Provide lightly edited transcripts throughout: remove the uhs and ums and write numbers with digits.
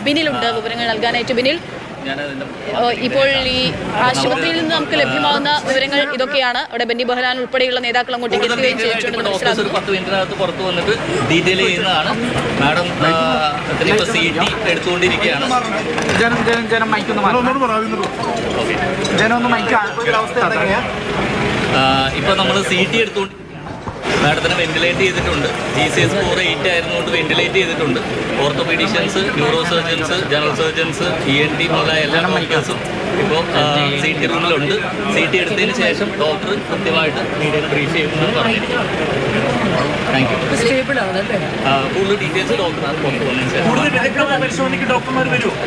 ബിനിലുണ്ട് വിവരങ്ങൾ നൽകാനായിട്ട്. ബിനിൽ, ഇപ്പോൾ ഈ ആശുപത്രിയിൽ നിന്ന് നമുക്ക് ലഭ്യമാകുന്ന വിവരങ്ങൾ ഇതൊക്കെയാണ്. അവിടെ ബെന്നി ബെഹനാൻ ഉൾപ്പെടെയുള്ള നേതാക്കൾ അങ്ങോട്ടേക്ക് എത്തുകയും ചെയ്തിട്ടുണ്ട്. 10 മിനിറ്റിനകത്ത് പുറത്തു വന്നിട്ട് ഡീറ്റെയിൽ ചെയ്യുന്നതാണ്. Madam CT എടുത്തുകൊണ്ടിരിക്കുകയാണ്. ഇപ്പൊ നമ്മൾ CT എടുത്തുകൊണ്ട് മാഡത്തിന് വെന്റിലേറ്റ് ചെയ്തിട്ടുണ്ട്. GCS score 8 ആയിരുന്നുകൊണ്ട് വെന്റിലേറ്റ് ചെയ്തിട്ടുണ്ട്. Orthopaedicians, neuro surgeons, general surgeons, ENT മുതലായ എല്ലാ ഡോക്ടേഴ്സും ഇപ്പോൾ CT റൂമിലുണ്ട്. CT എടുത്തതിന് ശേഷം ഡോക്ടർ കൃത്യമായിട്ട് മീഡിയനെ ബ്രീഫ് ചെയ്യുമെന്നാണ് പറഞ്ഞിരിക്കുന്നത്. Thank you. കൂടുതൽ ഡീറ്റെയിൽസ് ഡോക്ടറാണ് പുറത്തു വന്നതിന് ശേഷം.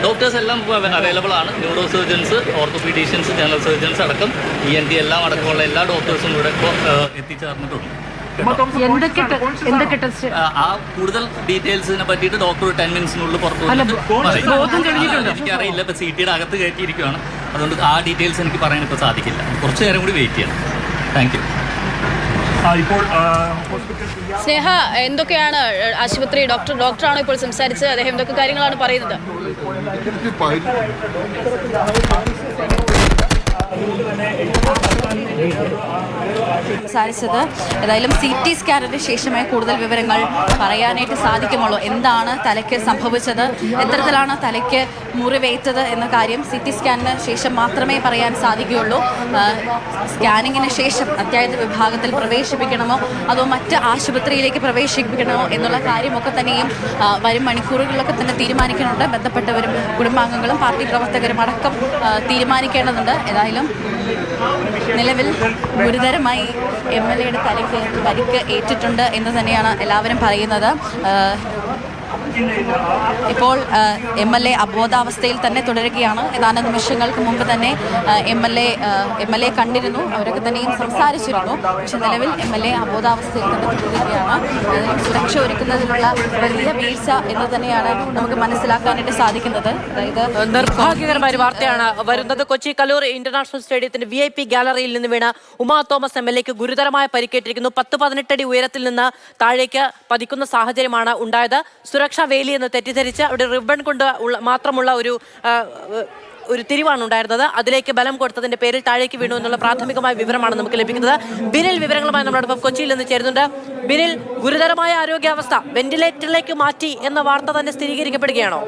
ഡോക്ടേഴ്സ് എല്ലാം അവൈലബിൾ ആണ്. ന്യൂറോ സർജൻസ്, ഓർത്തോപീഡീഷ്യൻസ്, ജനറൽ സർജൻസ് അടക്കം ENT എല്ലാം അടക്കമുള്ള എല്ലാ ഡോക്ടേഴ്സും ഇവിടെ ഇപ്പോൾ എത്തിച്ചേർന്നിട്ടുണ്ട്. ആ കൂടുതൽ ഡീറ്റെയിൽസിനെ പറ്റിയിട്ട് ഡോക്ടർ 10 മിനിറ്റ്സിനുള്ളിൽ പുറത്തു എനിക്കറിയില്ല. ഇപ്പൊ CTയുടെ അകത്ത് കയറ്റിയിരിക്കുകയാണ്. അതുകൊണ്ട് ആ ഡീറ്റെയിൽസ് എനിക്ക് പറയാൻ ഇപ്പോൾ സാധിക്കില്ല. കുറച്ച് നേരം കൂടി വെയിറ്റ് ചെയ്യണം. Thank you. സ്നേഹ, എന്തൊക്കെയാണ് ആശുപത്രി ഡോക്ടറാണ് ഇപ്പോൾ സംസാരിച്ചത്? അദ്ദേഹം എന്തൊക്കെ കാര്യങ്ങളാണ് പറയുന്നത്? സംസാരിച്ചത് ഏതായാലും CT സ്കാനിന് ശേഷമായി കൂടുതൽ വിവരങ്ങൾ പറയാനായിട്ട് സാധിക്കുമുള്ളൂ. എന്താണ് തലയ്ക്ക് സംഭവിച്ചത്, എത്തരത്തിലാണ് തലയ്ക്ക് മുറിവേറ്റത് എന്ന കാര്യം CT സ്കാനിന് ശേഷം മാത്രമേ പറയാൻ സാധിക്കുകയുള്ളൂ. സ്കാനിങ്ങിന് ശേഷം അത്യാഹിത വിഭാഗത്തിൽ പ്രവേശിപ്പിക്കണമോ അതോ മറ്റ് ആശുപത്രിയിലേക്ക് പ്രവേശിപ്പിക്കണമോ എന്നുള്ള കാര്യമൊക്കെ തന്നെയും വരും മണിക്കൂറുകളിലൊക്കെ തന്നെ തീരുമാനിക്കുന്നുണ്ട്. ബന്ധപ്പെട്ടവരും കുടുംബാംഗങ്ങളും പാർട്ടി പ്രവർത്തകരും അടക്കം തീരുമാനിക്കേണ്ടതുണ്ട്. ഏതായാലും നിലവിൽ ഗുരുതരമായി MLAയുടെ തലയ്ക്ക് പരിക്ക് ഏറ്റിട്ടുണ്ട് എന്ന് തന്നെയാണ് എല്ലാവരും പറയുന്നത്. ഇപ്പോൾ MLA അബോധാവസ്ഥയിൽ തന്നെ തുടരുകയാണ്. ഏതാനും നിമിഷങ്ങൾക്ക് മുമ്പ് തന്നെ MLA കണ്ടിരുന്നു. അവരൊക്കെ തന്നെയും സംസാരിച്ചിരുന്നു. പക്ഷെ നിലവിൽ MLA അബോധാവസ്ഥയിൽ തന്നെ തുടരുകയാണ്. സുരക്ഷ ഒരുക്കുന്നതിലുള്ള വലിയ വീഴ്ച എന്ന് തന്നെയാണ് നമുക്ക് മനസ്സിലാക്കാനായിട്ട് സാധിക്കുന്നത്. അതായത് നിർഭാഗ്യകരമായ ഒരു വാർത്തയാണ് വരുന്നത്. കൊച്ചി കലൂർ ഇന്റർനാഷണൽ സ്റ്റേഡിയത്തിന്റെ VIP ഗാലറിയിൽ നിന്ന് വീണ ഉമാ തോമസ് MLAക്ക് ഗുരുതരമായ പരിക്കേറ്റിരിക്കുന്നു. 10-18 അടി ഉയരത്തിൽ നിന്ന് താഴേക്ക് പതിക്കുന്ന സാഹചര്യമാണ് ഉണ്ടായത്. സുരക്ഷാ വേലി എന്ന് തെറ്റിദ്ധരിച്ച് അവിടെ റിബൺ കൊണ്ട് മാത്രമുള്ള ഒരു തിരിവാണ് ഉണ്ടായിരുന്നത്. അതിലേക്ക് ബലം കൊടുത്തതിന്റെ പേരിൽ താഴേക്ക് വീണു എന്നുള്ള പ്രാഥമികമായ വിവരമാണ് നമുക്ക് ലഭിക്കുന്നത്. ബിനിൽ വിവരങ്ങളുമായി നമ്മളോടൊപ്പം കൊച്ചിയിൽ നിന്ന് ചേരുന്നുണ്ട്. ബിനിൽ, ഗുരുതരമായ ആരോഗ്യാവസ്ഥ, വെന്റിലേറ്ററിലേക്ക് മാറ്റി എന്ന വാർത്ത തന്നെ സ്ഥിരീകരിക്കപ്പെടുകയാണോ?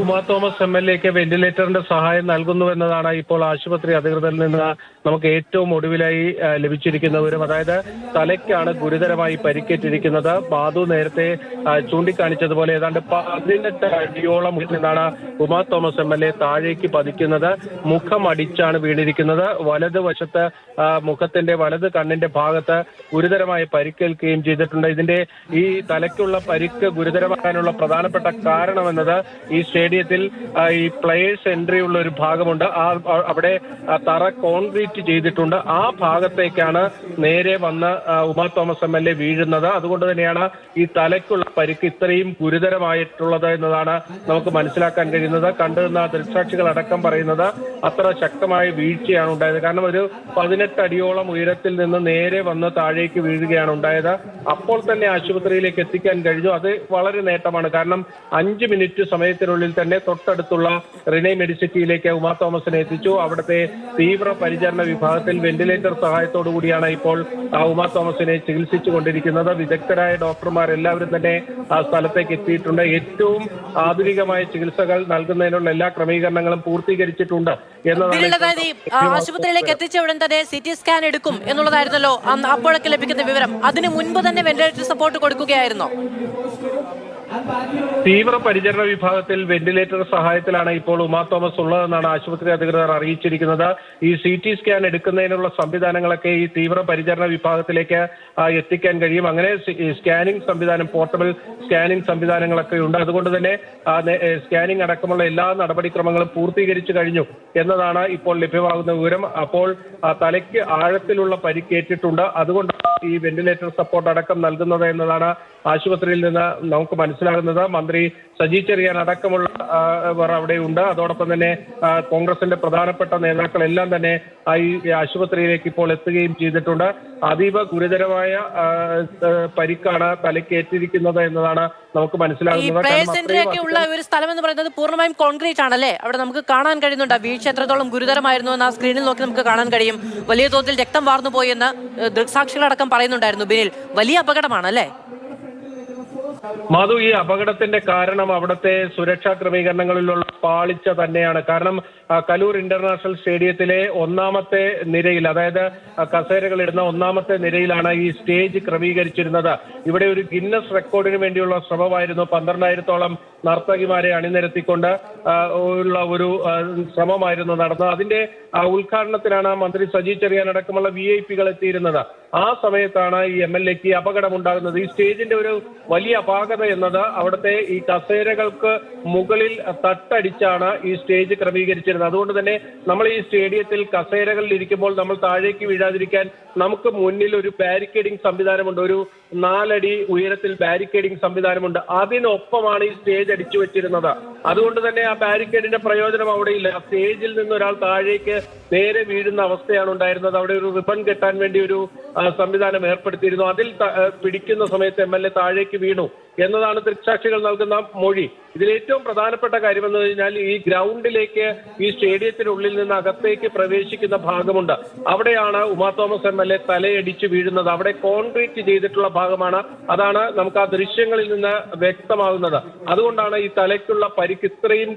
ഉമാ തോമസ് MLAക്ക് വെന്റിലേറ്ററിന്റെ സഹായം നൽകുന്നുവെന്നതാണ് ഇപ്പോൾ ആശുപത്രി അധികൃതരിൽ നിന്ന് നമുക്ക് ഏറ്റവും ഒടുവിലായി ലഭിച്ചിരിക്കുന്ന വിവരം. അതായത് തലയ്ക്കാണ് ഗുരുതരമായി പരിക്കേറ്റിരിക്കുന്നത്. മാധു നേരത്തെ ചൂണ്ടിക്കാണിച്ചതുപോലെ ഏതാണ്ട് 18 അടിയോളം നിന്നാണ് ഉമാ തോമസ് MLA താഴേക്ക് പതിക്കുന്നത്. മുഖം അടിച്ചാണ് വീണിരിക്കുന്നത്. വലതുവശത്ത് മുഖത്തിന്റെ വലത് കണ്ണിന്റെ ഭാഗത്ത് ഗുരുതരമായി പരിക്കേൽക്കുകയും ചെയ്തിട്ടുണ്ട്. ഇതിന്റെ ഈ തലയ്ക്കുള്ള പരിക്ക് ഗുരുതരമാകാനുള്ള പ്രധാനപ്പെട്ട കാരണം എന്നത് ഈ സ്റ്റേഡിയത്തിൽ ഈ പ്ലേയേഴ്സ് എൻട്രി ഉള്ള ഒരു ഭാഗമുണ്ട്. അവിടെ തറ കോൺക്രീറ്റ് ചെയ്തിട്ടുണ്ട്. ആ ഭാഗത്തേക്കാണ് നേരെ വന്ന് ഉമാ തോമസ് MLA വീഴുന്നത്. അതുകൊണ്ട് തന്നെയാണ് ഈ തലയ്ക്കുള്ള പരിക്ക് ഇത്രയും ഗുരുതരമായിട്ടുള്ളത് എന്നതാണ് നമുക്ക് മനസ്സിലാക്കാൻ കഴിയുന്നത്. കണ്ടുനിന്ന ദൃക്സാക്ഷികൾ അടക്കം പറയുന്നത് അത്ര ശക്തമായ വീഴ്ചയാണ് ഉണ്ടായത്. കാരണം ഒരു 18 അടിയോളം ഉയരത്തിൽ നിന്ന് നേരെ വന്ന് താഴേക്ക് വീഴുകയാണ് ഉണ്ടായത്. അപ്പോൾ തന്നെ ആശുപത്രിയിലേക്ക് എത്തിക്കാൻ കഴിഞ്ഞു. അത് വളരെ നേട്ടമാണ്. കാരണം 5 മിനിറ്റ് സമയത്തിനുള്ളിൽ തന്നെ തൊട്ടടുത്തുള്ള റിനൈ മെഡിസിറ്റിയിലേക്ക് ഉമാ തോമസിനെ എത്തിച്ചു. അവിടുത്തെ തീവ്ര പരിചരണ വിഭാഗത്തിൽ വെന്റിലേറ്റർ സഹായത്തോടു കൂടിയാണ് ഇപ്പോൾ ഉമാ തോമസിനെ ചികിത്സിച്ചു കൊണ്ടിരിക്കുന്നത്. വിദഗ്ധരായ ഡോക്ടർമാർ എല്ലാവരും തന്നെ ആ സ്ഥലത്തേക്ക് എത്തിയിട്ടുണ്ട്. ഏറ്റവും ആധുനികമായ ചികിത്സകൾ നൽകുന്നതിനുള്ള എല്ലാ ക്രമീകരണങ്ങളും പൂർത്തീകരിച്ചിട്ടുണ്ട് എന്നതാണ്. ആശുപത്രിയിലേക്ക് എത്തിച്ച ഉടൻ തന്നെ CT സ്കാൻ എടുക്കും എന്നുള്ളതായിരുന്നല്ലോ അപ്പോഴൊക്കെ ലഭിക്കുന്ന വിവരം. അതിന് മുൻപ് തന്നെ വെന്റിലേറ്റർ സപ്പോർട്ട് കൊടുക്കുകയായിരുന്നോ? തീവ്ര പരിചരണ വിഭാഗത്തിൽ വെന്റിലേറ്റർ സഹായത്തിലാണ് ഇപ്പോൾ ഉമാ തോമസ് ഉള്ളതെന്നാണ് ആശുപത്രി അധികൃതർ അറിയിച്ചിരിക്കുന്നത്. ഈ CT സ്കാൻ എടുക്കുന്നതിനുള്ള സംവിധാനങ്ങളൊക്കെ ഈ തീവ്ര പരിചരണ വിഭാഗത്തിലേക്ക് എത്തിക്കാൻ കഴിയും. അങ്ങനെ സ്കാനിംഗ് സംവിധാനം, പോർട്ടബിൾ സ്കാനിംഗ് സംവിധാനങ്ങളൊക്കെ ഉണ്ട്. അതുകൊണ്ട് തന്നെ സ്കാനിംഗ് അടക്കമുള്ള എല്ലാ നടപടിക്രമങ്ങളും പൂർത്തീകരിച്ചു കഴിഞ്ഞു എന്നതാണ് ഇപ്പോൾ ലഭ്യമാകുന്ന വിവരം. അപ്പോൾ തലയ്ക്ക് ആഴത്തിലുള്ള പരിക്കേറ്റിട്ടുണ്ട്. അതുകൊണ്ട് ഈ വെന്റിലേറ്റർ സപ്പോർട്ട് അടക്കം നൽകുന്നത് എന്നതാണ് ആശുപത്രിയിൽ നിന്ന് നമുക്ക് മനസ്സിലാകുന്നത്. മന്ത്രി സജി ചെറിയാൻ അടക്കമുള്ളവർ അവിടെയുണ്ട്. അതോടൊപ്പം തന്നെ കോൺഗ്രസിന്റെ പ്രധാനപ്പെട്ട നേതാക്കളെല്ലാം തന്നെ ഈ ആശുപത്രിയിലേക്ക് ഇപ്പോൾ എത്തുകയും ചെയ്തിട്ടുണ്ട്. അതീവ ഗുരുതരമായ പരിക്കാണ് തലക്കേറ്റിരിക്കുന്നത് എന്നതാണ് നമുക്ക് ഈ മനസ്സിലാകുന്നത്. പ്ലേ സെന്ററൊക്കെ ഉള്ള ഒരു സ്ഥലം എന്ന് പറയുന്നത് പൂർണ്ണമായും കോൺക്രീറ്റ് ആണല്ലേ? അവിടെ നമുക്ക് കാണാൻ കഴിയുന്നുണ്ട് വീഴ്ച എത്രത്തോളം ഗുരുതരമായിരുന്നു എന്ന് ആ സ്ക്രീനിൽ നോക്കി നമുക്ക് കാണാൻ കഴിയും. വലിയ തോതിൽ രക്തം വാർന്നു പോയെന്ന് ദൃക്സാക്ഷികളടക്കം പറയുന്നുണ്ടായിരുന്നു. ബിനിൽ, വലിയ അപകടമാണല്ലേ? മാധു, ഈ അപകടത്തിന്റെ കാരണം അവിടുത്തെ സുരക്ഷാ ക്രമീകരണങ്ങളിലുള്ള പാളിച്ച തന്നെയാണ്. കാരണം കലൂർ ഇന്റർനാഷണൽ സ്റ്റേഡിയത്തിലെ ഒന്നാമത്തെ നിരയിൽ, അതായത് കസേരകൾ ഇടുന്ന ഒന്നാമത്തെ നിരയിലാണ് ഈ സ്റ്റേജ് ക്രമീകരിച്ചിരുന്നത്. ഇവിടെ ഒരു ഗിന്നസ് റെക്കോർഡിന് വേണ്ടിയുള്ള ശ്രമമായിരുന്നു. 12,000-ഓളം നർത്തകിമാരെ അണിനിരത്തിക്കൊണ്ട് ഉള്ള ഒരു ശ്രമമായിരുന്നു നടന്നത്. അതിന്റെ ഉദ്ഘാടനത്തിനാണ് മന്ത്രി സജി ചെറിയാൻ അടക്കമുള്ള VIP-കൾ എത്തിയിരുന്നത്. ആ സമയത്താണ് ഈ MLA-ക്ക് അപകടമുണ്ടാകുന്നത്. ഈ സ്റ്റേജിന്റെ ഒരു വലിയ അപാകത എന്നത് അവിടുത്തെ ഈ കസേരകൾക്ക് മുകളിൽ തട്ടടിച്ചാണ് ഈ സ്റ്റേജ് ക്രമീകരിച്ചിരുന്നത്. അതുകൊണ്ട് തന്നെ നമ്മൾ ഈ സ്റ്റേഡിയത്തിൽ കസേരകളിൽ ഇരിക്കുമ്പോൾ നമ്മൾ താഴേക്ക് വീഴാതിരിക്കാൻ നമുക്ക് മുന്നിൽ ഒരു ബാരിക്കേഡിംഗ് സംവിധാനമുണ്ട്. ഒരു 4 അടി ഉയരത്തിൽ ബാരിക്കേഡിംഗ് സംവിധാനമുണ്ട്. അതിനൊപ്പമാണ് ഈ സ്റ്റേജ് അടിച്ചു വെച്ചിരുന്നത്. അതുകൊണ്ട് തന്നെ ആ ബാരിക്കേഡിന്റെ പ്രയോജനം അവിടെയില്ല. സ്റ്റേജിൽ നിന്ന് ഒരാൾ താഴേക്ക് നേരെ വീഴുന്ന അവസ്ഥയാണ് ഉണ്ടായിരുന്നത്. അവിടെ ഒരു റിബൺ കെട്ടാൻ വേണ്ടി ഒരു സംവിധാനം ഏർപ്പെടുത്തിയിരുന്നു. അതിൽ പിടിക്കുന്ന സമയത്ത് MLA താഴേക്ക് വീണു എന്നതാണ് ദൃക്സാക്ഷികൾ നൽകുന്ന മൊഴി. ഇതിൽ ഏറ്റവും പ്രധാനപ്പെട്ട കാര്യമെന്ന് കഴിഞ്ഞാൽ ഈ ഗ്രൗണ്ടിലേക്ക്, ഈ സ്റ്റേഡിയത്തിനുള്ളിൽ നിന്ന് അകത്തേക്ക് പ്രവേശിക്കുന്ന ഭാഗമുണ്ട്. അവിടെയാണ് ഉമാ തോമസ് MLA തലയടിച്ച് വീഴുന്നത്. അവിടെ കോൺക്രീറ്റ് ചെയ്തിട്ടുള്ള ഭാഗമാണ്. അതാണ് നമുക്ക് ആ ദൃശ്യങ്ങളിൽ നിന്ന് വ്യക്തമാകുന്നത്. അതുകൊണ്ടാണ് ഈ തലയ്ക്കുള്ള പരിക്ക് ഇത്രയും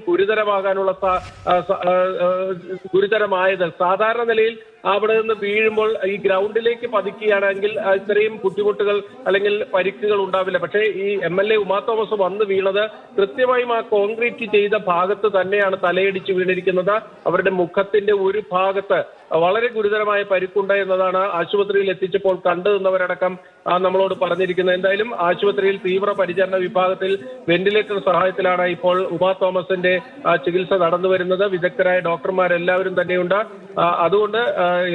ഗുരുതരമായത്. സാധാരണ നിലയിൽ അവിടെ നിന്ന് വീഴുമ്പോൾ ഈ ഗ്രൗണ്ടിലേക്ക് പതിക്കുകയാണെങ്കിൽ ഇത്രയും ബുദ്ധിമുട്ടുകൾ അല്ലെങ്കിൽ പരിക്കുകൾ ഉണ്ടാവില്ല. പക്ഷേ ഈ MLA ഉമാ തോമസ് വന്ന് വീണത് കൃത്യമായും ആ കോൺക്രീറ്റ് ചെയ്ത ഭാഗത്ത് തന്നെയാണ് തലയടിച്ച് വീണിരിക്കുന്നത്. അവരുടെ മുഖത്തിന്റെ ഒരു ഭാഗത്ത് വളരെ ഗുരുതരമായ പരിക്കുണ്ട് എന്നതാണ് ആശുപത്രിയിൽ എത്തിച്ചപ്പോൾ കണ്ടു നിന്നവരടക്കം നമ്മളോട് പറഞ്ഞിരിക്കുന്നത്. എന്തായാലും ആശുപത്രിയിൽ തീവ്രപരിചരണ വിഭാഗത്തിൽ വെന്റിലേറ്റർ സഹായത്തിലാണ് ഇപ്പോൾ ഉമാ തോമസിന്റെ ചികിത്സ നടന്നു വരുന്നത്. വിദഗ്ധരായ ഡോക്ടർമാരെല്ലാവരും തന്നെയുണ്ട്. അതുകൊണ്ട്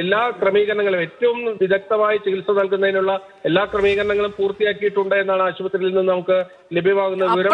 എല്ലാ ക്രമീകരണങ്ങളും, ഏറ്റവും വിദഗ്ധമായി ചികിത്സ നൽകുന്നതിനുള്ള എല്ലാ ക്രമീകരണങ്ങളും പൂർത്തിയാക്കിയിട്ടുണ്ട് എന്നാണ് ആശുപത്രിയിൽ നിന്ന് നമുക്ക് ലഭ്യമാകുന്ന വിവരം.